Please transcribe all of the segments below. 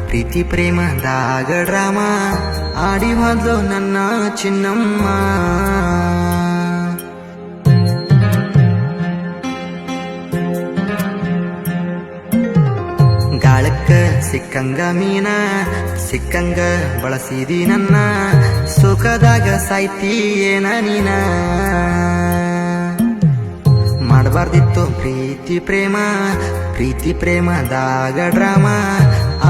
ಪ್ರೀತಿ ಪ್ರೇಮದಾಗ drama ಆಡಿ ಹೋದ್ಲು ನನ್ನ ಚಿನ್ನಮ್ಮ. ಗಾಳಕ್ಕ ಸಿಕ್ಕಂಗ ಮೀನ ಸಿಕ್ಕಂಗ ಬಳಸಿದಿ ನನ್ನ ಸುಖದಾಗ ಸಾಯ್ತಿ ಏನ ನೀನ. ಮಾಡಬಾರ್ದಿತ್ತು ಪ್ರೀತಿ ಪ್ರೇಮದಾಗ ಡ್ರಾಮ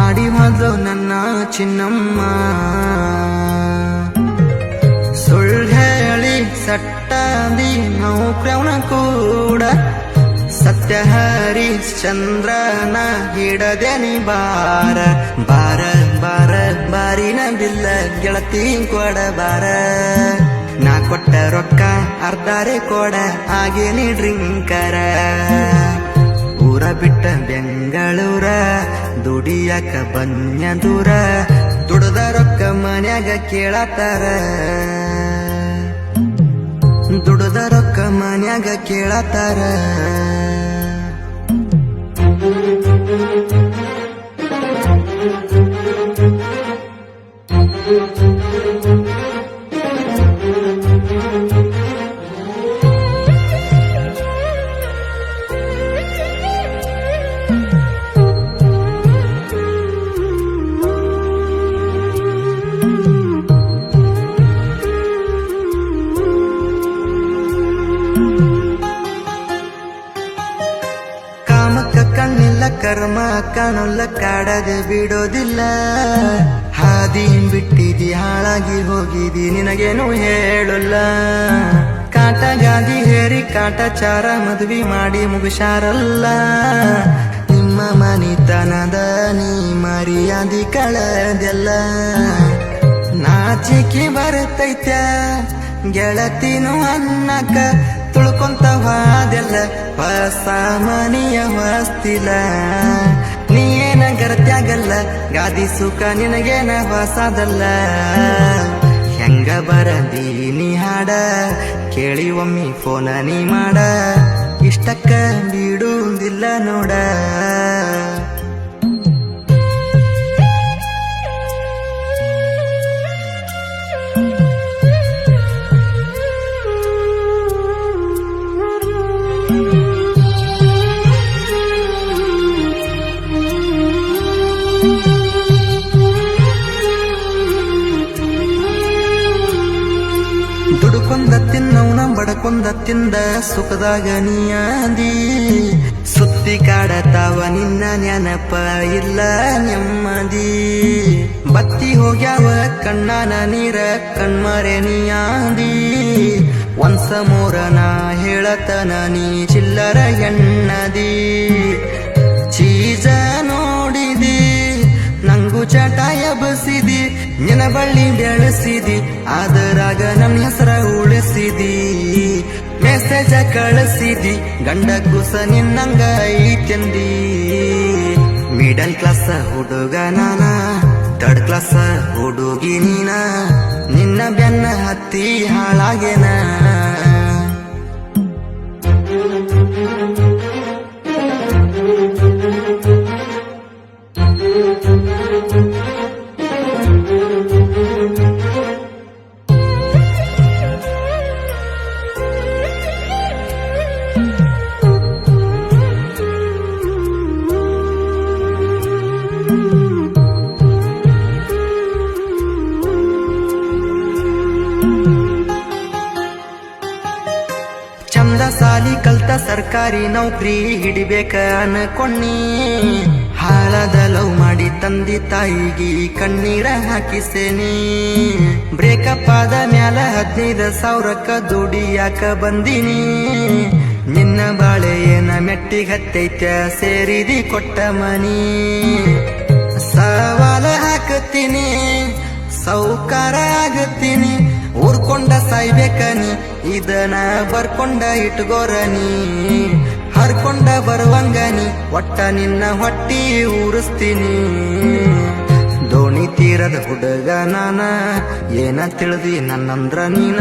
ಆಡಿ ಹೋದ್ಲು ನನ್ನ ಚಿನ್ನಮ್ಮ. ಸುಳ್ಳು ಹೇಳಿ ಸಟ್ಟಾದಿ ನೌಕ್ರವನ ಕೂಡ ಸತ್ಯ ಹರಿಶ್ಚಂದ್ರನ ಹಿಡದೆನಿ ಬಾರ ಬಾರ ಬಾರ ಬಾರಿನ ಬಿಲ್ಲ ಗೆಳತಿ ಕೊಡ ಬಾರ. ನಾ ಕೊಟ್ಟ ರೊಕ್ಕ ಅರ್ಧಾರೆ ಕೊಡ ಆಗೇನಿ ಡ್ರಿಂಕರ. ಊರ ಬಿಟ್ಟ ಬೆಂಗಳೂರ ದುಡಿಯಾಕ ಬನ್ಯ ದೂರ ದುಡ್ದ ರೊಕ್ಕ ಮನ್ಯಾಗ ಕೇಳತಾರ. ದುಡ್ದ ರೊಕ್ಕ ಮನ್ಯಾಗ ಕೇಳತಾರ. ಕಣ್ಣಿಲ್ಲ ಕರ್ಮ ಕಾಣಲ್ಲ ಕಾಡದೆ ಬಿಡೋದಿಲ್ಲ. ಹಾದಿ ಬಿಟ್ಟಿದಿ ಹಾಳಾಗಿ ಹೋಗಿದಿ ನಿನಗೇನು ಹೇಳಲ್ಲ. ಕಾಟ ಗಾದಿ ಹೇರಿ ಕಾಟಚಾರ ಮದ್ವಿ ಮಾಡಿ ಮುಗಿಸಾರಲ್ಲ. ನಿಮ್ಮ ಮನಿತನದ ನೀ ಮರ್ಯಾದಿ ಕಳದೆಲ್ಲ. ನಾಚಿಕೆ ಬರ್ತೈತ ಗೆಳತಿನು ಅನ್ನಕ ತುಳ್ಕೊಂತ ಹೋದೆಲ್ಲ ಹೊಸ ಮನಿಯ ಹೊಸ್ತಿಲ್ಲ. ನೀ ಏನ ಗರತ್ಯಾಗಲ್ಲ ಗಾದಿ ಸುಖ ನಿನಗೇನ ಹೊಸದಲ್ಲ. ಹೆಂಗ ಬರದೀನಿ ಹಾಡ ಕೇಳಿ ಒಮ್ಮಿ ಫೋನ ನೀ ಮಾಡ ಇಷ್ಟಕ್ಕ ಬಿಡುವುದಿಲ್ಲ ನೋಡ. ದುಡುಕೊಂದ ತಿನ್ನವನ ಬಡಕೊಂದ ತಿಂದ ಸುಖದಾಗ ನೀಯಾದಿ. ಸುತ್ತಿ ಕಾಡತಾವ ನಿನ್ನ ನೆನಪ ಇಲ್ಲ ನೆಮ್ಮದಿ. ಬತ್ತಿ ಹೋಗ್ಯಾವ ಕಣ್ಣಾನ ನೀರ ಕಣ್ಮರೆ ನೀಯಾದಿ. ಒಂದ್ಸ ಮೂರನ ಹೇಳತನ ನೀ ಚಿಲ್ಲರ ಎಣ್ಣದಿ. ಚೀಜ ನೋಡಿದಿ ನಂಗು ಚಟ ಎಬಸಿದಿ ನಿನ ಬಳ್ಳಿ ಬೆಳೆಸಿದಿ ಅದರಾಗ ನನ್ನ ಹೆಸರ ಉಳಿಸಿದಿ. ಮೆಸೇಜ ಕಳಿಸಿದಿ ಗಂಡ ಕುಸ ನಿನ್ನಂಗ ಐತೆಂದಿ. ಮಿಡಲ್ ಕ್ಲಾಸ್ ಹುಡುಗ ನಾನ ಥರ್ಡ್ ಕ್ಲಾಸ್ ಹುಡುಗಿ ನೀನ. ನಿನ್ನ ಬೆನ್ನ ಹತ್ತಿ ಹಾಳಾಗೇನ. ಚಂದ ಸಾಲಿ ಕಲ್ತ ಸರ್ಕಾರಿ ನೌಕರಿ ಹಿಡಿಬೇಕ ಅನ್ಕೊಂಡಿ. ಹಾಳದ ಲವ್ ಮಾಡಿ ತಂದಿ ತಾಯಿಗಿ ಕಣ್ಣೀರ ಹಾಕಿಸೇನಿ. ಬ್ರೇಕಪ್ ಆದ ಮ್ಯಾಲ 15,000ಕ್ಕ ದುಡಿಯಾಕ ಬಂದಿನಿ. ನಿನ್ನ ಬಾಳೆ ಏನ ಮೆಟ್ಟಿಗೆ ಹತ್ತೈತ ಸೇರಿದಿ ಕೊಟ್ಟ ಮನಿ. ಸವಾಲ ಹಾಕತ್ತೀನಿ ಸೌಕಾರ ಆಗತ್ತೀನಿ. ಊರ್ಕೊಂಡ ಸಾಯ್ಬೇಕನಿ ಇದನ ಬರ್ಕೊಂಡ ಇಟ್ಗೋರನಿ. ಹರ್ಕೊಂಡ ಬರುವಂಗನಿ ಒಟ್ಟ ನಿನ್ನ ಹೊಟ್ಟಿ ಊರಿಸ್ತೀನಿ. ದೋಣಿ ತೀರದ ಹುಡುಗ ನಾನ ಏನ ತಿಳಿದಿ ನನ್ನಂದ್ರ ನೀನ.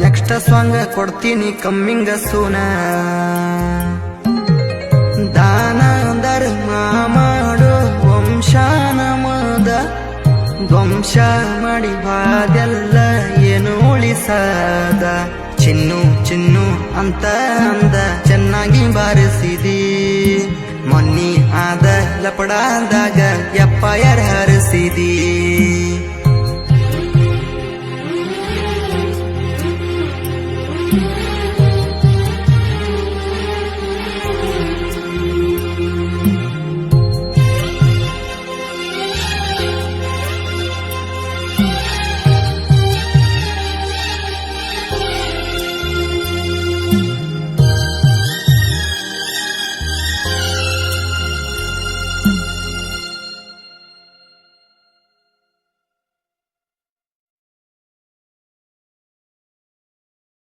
ನೆಕ್ಸ್ಟ್ ಸಾಂಗ್ ಕೊಡ್ತೀನಿ ಕಮ್ಮಿಂಗ ಸೂನ. ದಾನ ಧರ್ಮ ಮಾಡು ನಮದ ಧ್ವಂಸ ಮಾಡಿ ಬಾದೆಲ್ಲ ಏನು ಉಳಿಸದ ಚಿನ್ನು ಚಿನ್ನು ಅಂತ ಅಂದ ಚೆನ್ನಾಗಿ ಬಾರಿಸಿದಿ ಮೊನ್ನಿ ಆದ ಲಪಡಾದಾಗ ಎಪ್ಪ ಹರಿಸಿದಿ